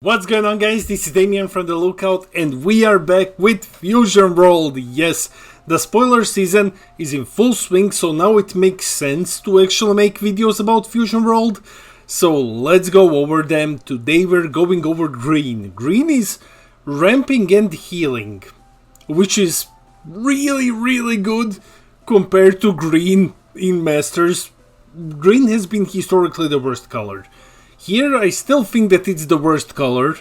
What's going on, guys? This is Damien from The Lookout and we are back with Fusion World. Yes, the spoiler season is in full swing, so now it makes sense to actually make videos about Fusion World. So let's go over them. Today we're going over green. Green is ramping and healing, which is really good compared to green in Masters. Green has been historically the worst color. Here I still think that it's the worst color,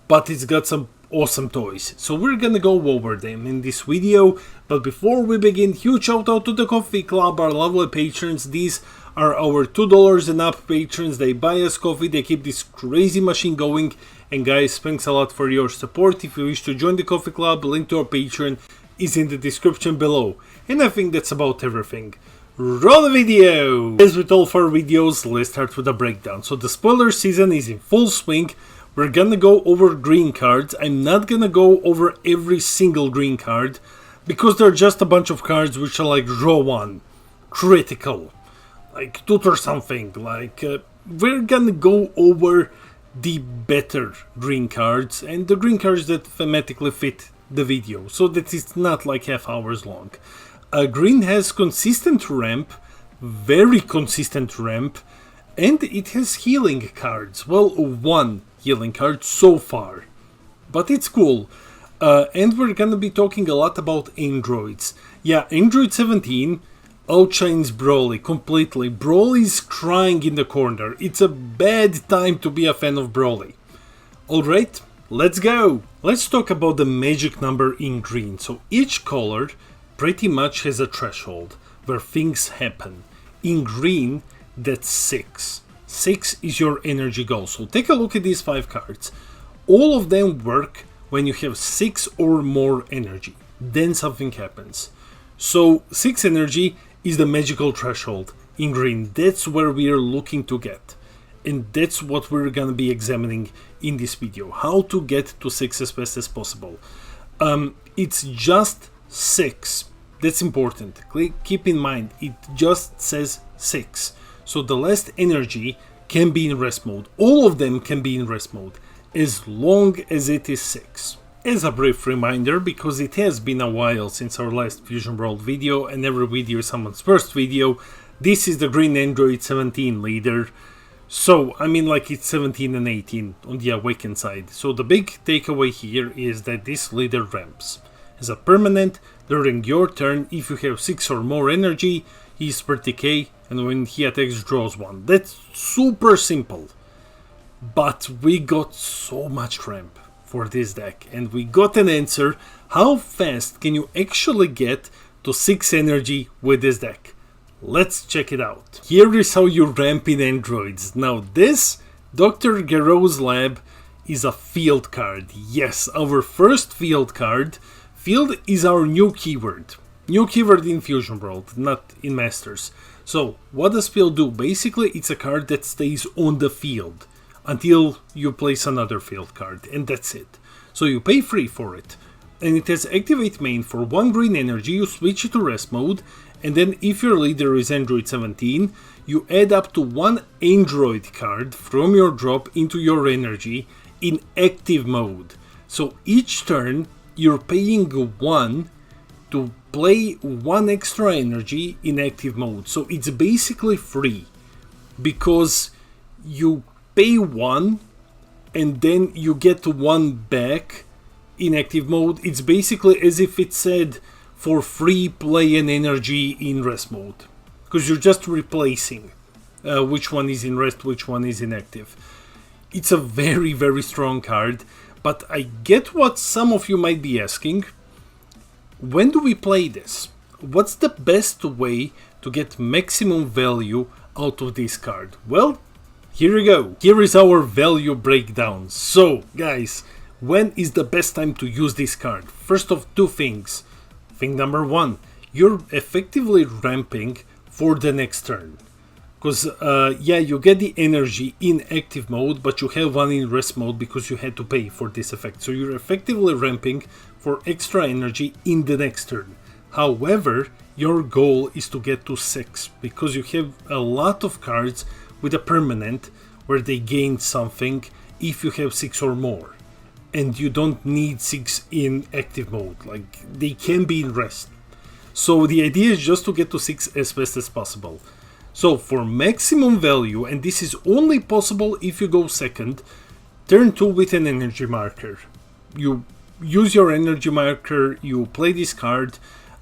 but it's got some awesome toys. So we're gonna go over them in this video. But before we begin, huge shout out to the Coffee Club, our lovely patrons. These are our $2 and up patrons. They buy us coffee, they keep this crazy machine going. And guys, thanks a lot for your support. If you wish to join the Coffee Club, link to our Patreon is in the description below. And I think that's about everything. Roll the video! As with all 4 videos, let's start with a breakdown. So the spoiler season is in full swing. We're gonna go over green cards. I'm not gonna go over every single green card, because they're just a bunch of cards which are like draw 1, critical, like tutor something. We're gonna go over the better green cards and the green cards that thematically fit the video, so that it's not like half hours long. Green has consistent ramp, very consistent ramp, and it has healing cards. Well, 1 healing card so far, but it's cool. And we're gonna be talking a lot about androids. Yeah, Android 17 outshines Broly completely. Broly's crying in the corner. It's a bad time to be a fan of Broly. Alright, let's go! Let's talk about the magic number in green. So each color pretty much has a threshold where things happen. In green, that's 6. 6 is your energy goal. So take a look at these 5 cards. All of them work when you have 6 or more energy. Then something happens. So 6 energy is the magical threshold in green. That's where we are looking to get. And that's what we're gonna be examining in this video. How to get to 6 as fast as possible. It's just 6. That's important. Keep in mind, it just says 6. So the last energy can be in rest mode. All of them can be in rest mode, as long as it is 6. As a brief reminder, because it has been a while since our last Fusion World video, and every video is someone's first video, this is the green Android 17 leader. So, I mean, like, it's 17 and 18 on the awakened side. So the big takeaway here is that this leader ramps. As a permanent, during your turn, if you have 6 or more energy, he's 30k, and when he attacks, draws 1. That's super simple. But we got so much ramp for this deck, and we got an answer. How fast can you actually get to 6 energy with this deck? Let's check it out. Here is how you ramp in androids. Now this, Dr. Garrow's Lab, is a field card. Yes, our first field card. Field is our new keyword. New keyword in Fusion World, not in Masters. So, what does field do? Basically, it's a card that stays on the field until you place another field card, and that's it. So you pay free for it. And it has activate main for 1 green energy, you switch it to rest mode, and then if your leader is Android 17, you add up to 1 Android card from your drop into your energy in active mode. So each turn, you're paying 1 to play 1 extra energy in active mode. So it's basically free, because you pay 1 and then you get 1 back in active mode. It's basically as if it said for free play an energy in rest mode, because you're just replacing which one is in rest, which one is in active. It's a very strong card. But I get what some of you might be asking. When do we play this? What's the best way to get maximum value out of this card? Well, here we go. Here is our value breakdown. So, guys, when is the best time to use this card? First of 2 things. Thing number 1, you're effectively ramping for the next turn. Because, yeah, you get the energy in active mode, but you have 1 in rest mode because you had to pay for this effect. So you're effectively ramping for extra energy in the next turn. However, your goal is to get to 6, because you have a lot of cards with a permanent where they gain something if you have 6 or more. And you don't need 6 in active mode, like they can be in rest. So the idea is just to get to 6 as fast as possible. So for maximum value, and this is only possible if you go second, turn 2 with an energy marker. You use your energy marker, you play this card,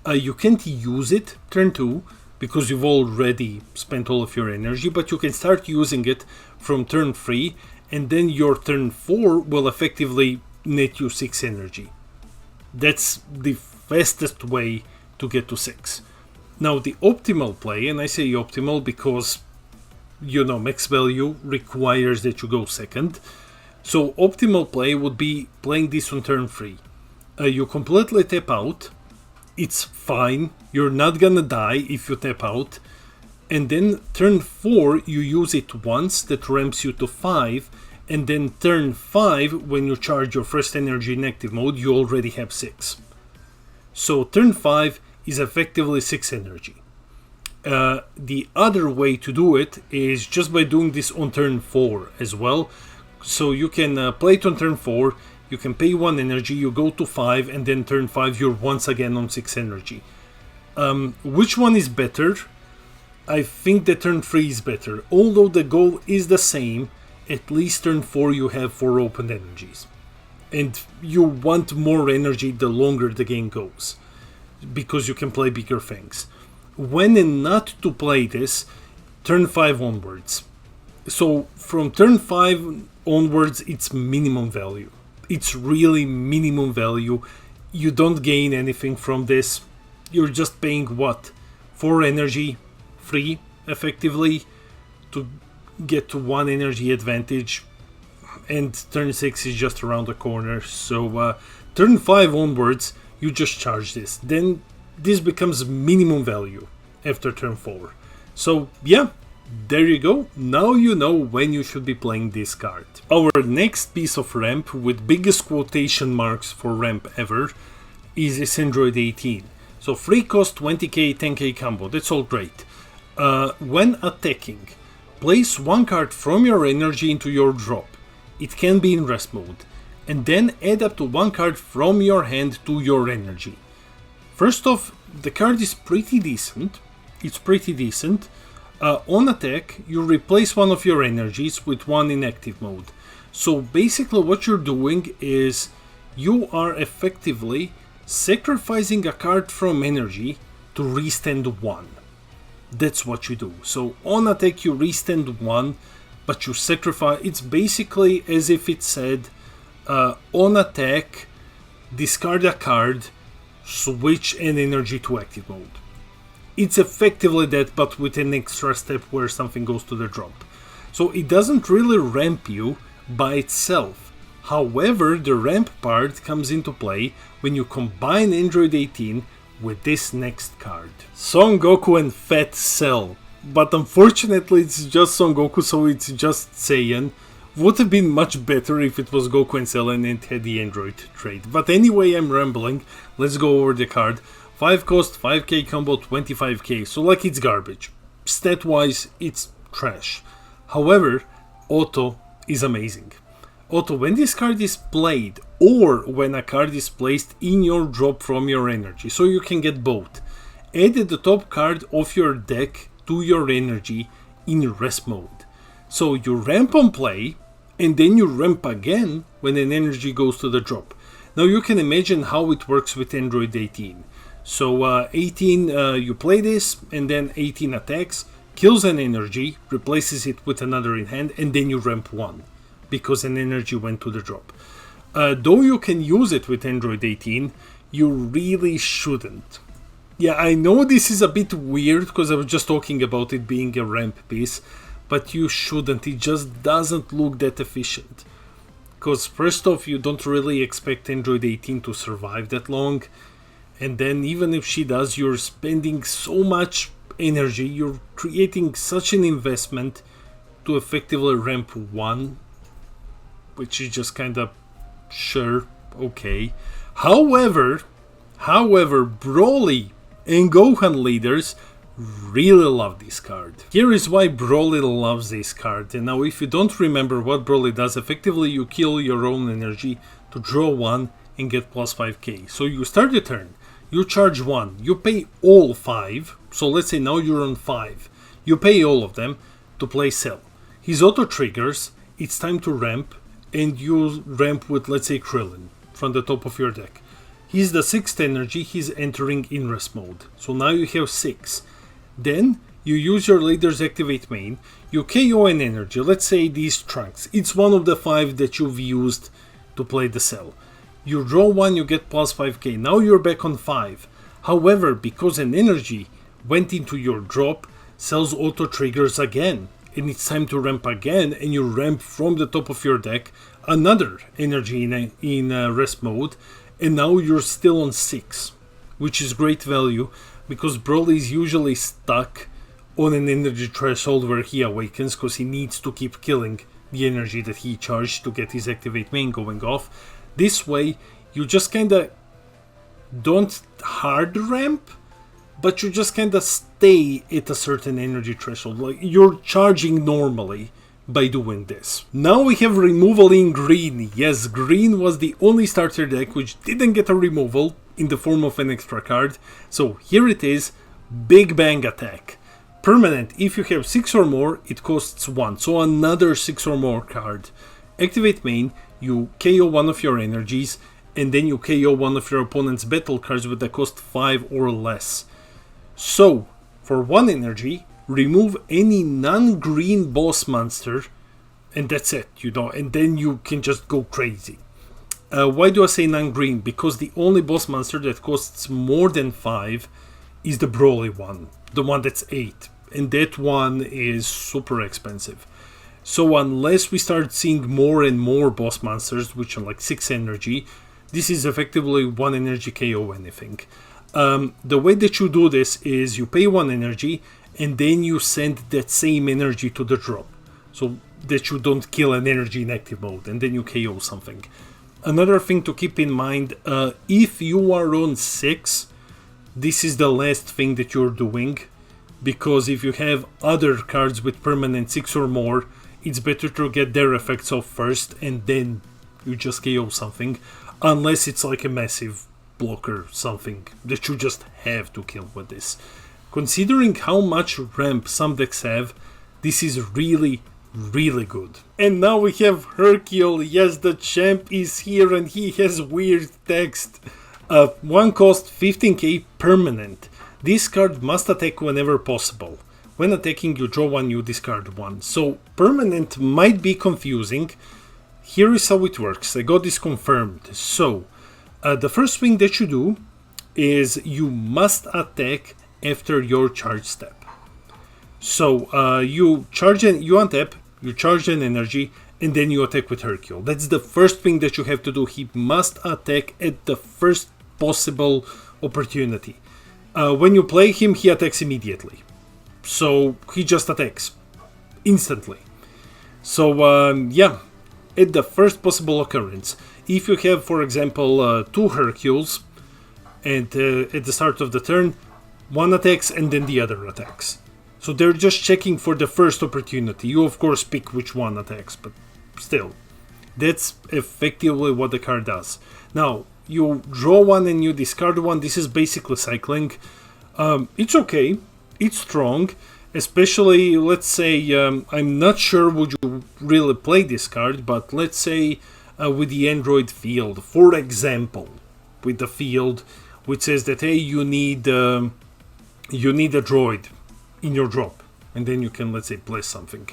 you can't use it turn 2 because you've already spent all of your energy, but you can start using it from turn 3, and then your turn 4 will effectively net you 6 energy. That's the fastest way to get to 6. Now the optimal play, and I say optimal because, you know, max value requires that you go second. So optimal play would be playing this on turn 3. You completely tap out. It's fine. You're not gonna die if you tap out. And then turn 4, you use it once, that ramps you to 5. And then turn 5, when you charge your first energy in active mode, you already have 6. So turn 5 is effectively 6 energy. The other way to do it is just by doing this on turn 4 as well. So you can play it on turn 4, you can pay 1 energy, you go to 5, and then turn 5 you're once again on 6 energy. Which one is better? I think that turn 3 is better. Although the goal is the same, at least turn 4 you have 4 open energies. And you want more energy the longer the game goes, because you can play bigger things. When and not to play this, turn 5 onwards. So from turn 5 onwards, it's minimum value. It's really minimum value. You don't gain anything from this. You're just paying what? 4 energy free, effectively, to get to 1 energy advantage, and turn 6 is just around the corner. So turn 5 onwards, you just charge this. Then this becomes minimum value after turn 4. So yeah, there you go. Now you know when you should be playing this card. Our next piece of ramp, with biggest quotation marks for ramp ever, is this Android 18. So free cost 20k, 10k combo, that's all great. When attacking, place 1 card from your energy into your drop. It can be in rest mode. And then add up to 1 card from your hand to your energy. First off, the card is pretty decent. It's pretty decent. On attack, you replace 1 of your energies with 1 in active mode. So basically what you're doing is you are effectively sacrificing a card from energy to restand 1. That's what you do. So on attack you restand 1, but you sacrifice. It's basically as if it said, on attack, discard a card, switch an energy to active mode. It's effectively that, but with an extra step where something goes to the drop. So it doesn't really ramp you by itself. However, the ramp part comes into play when you combine Android 18 with this next card. Son Goku and Fat Cell. But unfortunately it's just Son Goku, so it's just Saiyan. Would have been much better if it was Goku and Cell and it had the Android trait. But anyway, I'm rambling. Let's go over the card. 5 cost, 5k combo, 25k. So like it's garbage. Stat wise, it's trash. However, auto is amazing. Auto, when this card is played, or when a card is placed in your drop from your energy, so you can get both, add the top card of your deck to your energy in rest mode. So you ramp on play, and then you ramp again when an energy goes to the drop. Now you can imagine how it works with Android 18. So 18, you play this, and then 18 attacks, kills an energy, replaces it with another in hand, and then you ramp 1. Because an energy went to the drop. Though you can use it with Android 18, you really shouldn't. Yeah, I know this is a bit weird because I was just talking about it being a ramp piece, but you shouldn't. It just doesn't look that efficient. Because first off, you don't really expect Android 18 to survive that long, and then even if she does, you're spending so much energy, you're creating such an investment to effectively ramp 1, which is just kind of, sure, okay. However, Broly and Gohan leaders really love this card. Here is why Broly loves this card. And now if you don't remember what Broly does, effectively you kill your own energy to draw 1 and get plus 5k. So you start your turn, you charge 1, you pay all 5, so let's say now you're on 5. You pay all of them to play Cell. His auto triggers, it's time to ramp, and you ramp with, let's say, Krillin from the top of your deck. He's the 6th energy, he's entering in rest mode. So now you have 6. Then you use your leader's activate main, you KO an energy, let's say these Trunks. It's one of the 5 that you've used to play the Cell. You draw 1, you get plus 5k. Now you're back on 5. However, because an energy went into your drop, Cell's auto triggers again. And it's time to ramp again, and you ramp from the top of your deck another energy in rest mode. And now you're still on 6, which is great value. Because Broly is usually stuck on an energy threshold where he awakens, because he needs to keep killing the energy that he charged to get his activate main going off. This way, you just kinda don't hard ramp, but you just kinda stay at a certain energy threshold. Like, you're charging normally by doing this. Now we have removal in green. Yes, green was the only starter deck which didn't get a removal in the form of an extra card. So here it is, Big Bang Attack. Permanent, if you have 6 or more, it costs 1, so another 6 or more card. Activate main, you KO one of your energies, and then you KO one of your opponent's battle cards with a cost 5 or less. So, for 1 energy, remove any non-green boss monster, and that's it, and then you can just go crazy. Why do I say non-green? Because the only boss monster that costs more than 5 is the Broly one, the one that's 8, and that one is super expensive. So unless we start seeing more and more boss monsters, which are like 6 energy, this is effectively 1 energy KO anything. The way that you do this is you pay 1 energy, and then you send that same energy to the drop, so that you don't kill an energy in active mode, and then you KO something. Another thing to keep in mind, if you are on 6, this is the last thing that you're doing, because if you have other cards with permanent 6 or more, it's better to get their effects off first, and then you just KO something, unless it's like a massive blocker, something that you just have to kill with this. Considering how much ramp some decks have, this is really good. And now we have Hercule. Yes, the champ is here and he has weird text. One cost 15k permanent. This card must attack whenever possible. When attacking, you draw 1, you discard 1. So permanent might be confusing. Here is how it works. I got this confirmed. So the first thing that you do is you must attack after your charge step. So you untap, you charge an energy, and then you attack with Hercule. That's the first thing that you have to do. He must attack at the first possible opportunity. When you play him, he attacks immediately. So he just attacks instantly. So yeah, at the first possible occurrence. If you have, for example, 2 Hercules, and at the start of the turn, one attacks and then the other attacks. So they're just checking for the first opportunity. You of course pick which one attacks, but still, that's effectively what the card does. Now, you draw 1 and you discard 1. This is basically cycling. It's okay, it's strong, especially, let's say, I'm not sure would you really play this card, but let's say with the Android field, for example, with the field which says that, hey, you need a droid in your drop, and then you can, let's say, play something.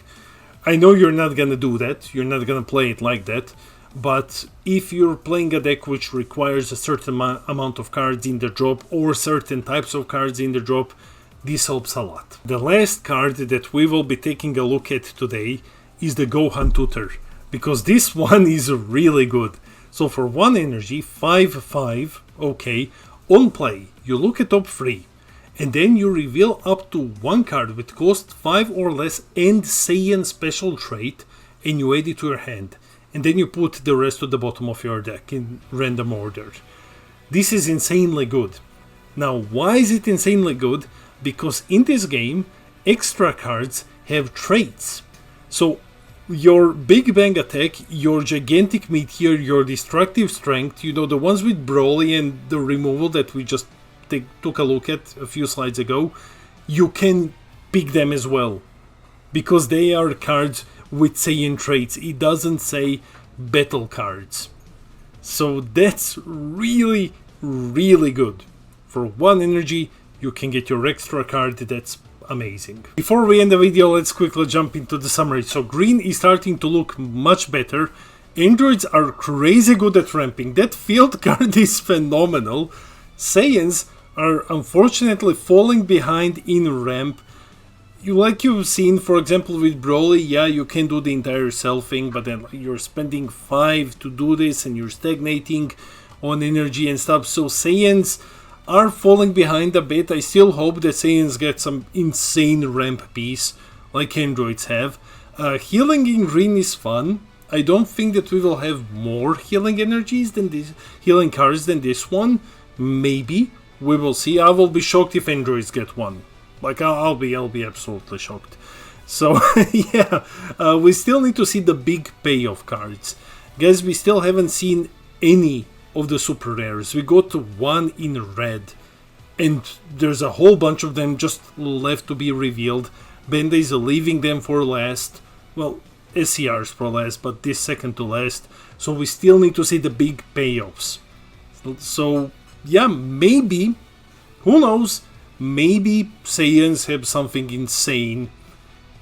I know you're not gonna do that, you're not gonna play it like that, but if you're playing a deck which requires a certain amount of cards in the drop, or certain types of cards in the drop, this helps a lot. The last card that we will be taking a look at today is the Gohan Tutor, because this one is really good. So for 1 energy, 5/5, okay, on play, you look at top 3, and then you reveal up to 1 card with cost 5 or less and Saiyan special trait, and you add it to your hand. And then you put the rest to the bottom of your deck in random order. This is insanely good. Now, why is it insanely good? because in this game, extra cards have traits. So your Big Bang attack, your Gigantic Meteor, your Destructive Strength, you know, the ones with Broly and the removal that we just took a look at a few slides ago, you can pick them as well, because they are cards with Saiyan traits. It doesn't say battle cards. So that's really, really good. For 1 energy, you can get your extra card. That's amazing. Before we end the video, let's quickly jump into the summary. So green is starting to look much better. Androids are crazy good at ramping. That field card is phenomenal. Saiyans are unfortunately falling behind in ramp. Like you've seen, for example, with Broly, yeah, you can do the entire cell thing, but then you're spending 5 to do this and you're stagnating on energy and stuff. So Saiyans are falling behind a bit. I still hope that Saiyans get some insane ramp piece like androids have. Healing in green is fun. I don't think that we will have more healing energies than this, healing cards than this one. Maybe. We will see. I will be shocked if androids get one. Like, I'll be absolutely shocked. So, yeah, we still need to see the big payoff cards. Guys, we still haven't seen any of the super rares. We got to 1 in red, and there's a whole bunch of them just left to be revealed. Bandai's leaving them for last. Well, SCRs for last, but this second to last. So we still need to see the big payoffs. So, yeah, maybe, who knows, maybe Saiyans have something insane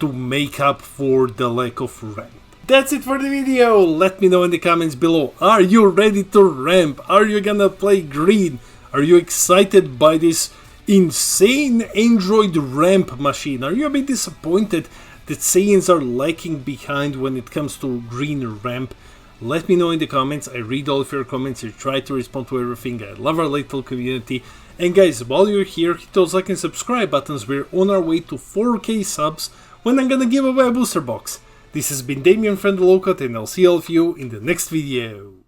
to make up for the lack of ramp. That's it for the video. Let me know in the comments below. Are you ready to ramp? Are you gonna play green? Are you excited by this insane Android ramp machine? Are you a bit disappointed that Saiyans are lagging behind when it comes to green ramp? Let me know in the comments. I read all of your comments. I try to respond to everything. I love our little community. And guys, while you're here, hit those like and subscribe buttons. We're on our way to 4K subs when I'm gonna give away a booster box. This has been Damien from the Lookout, and I'll see all of you in the next video.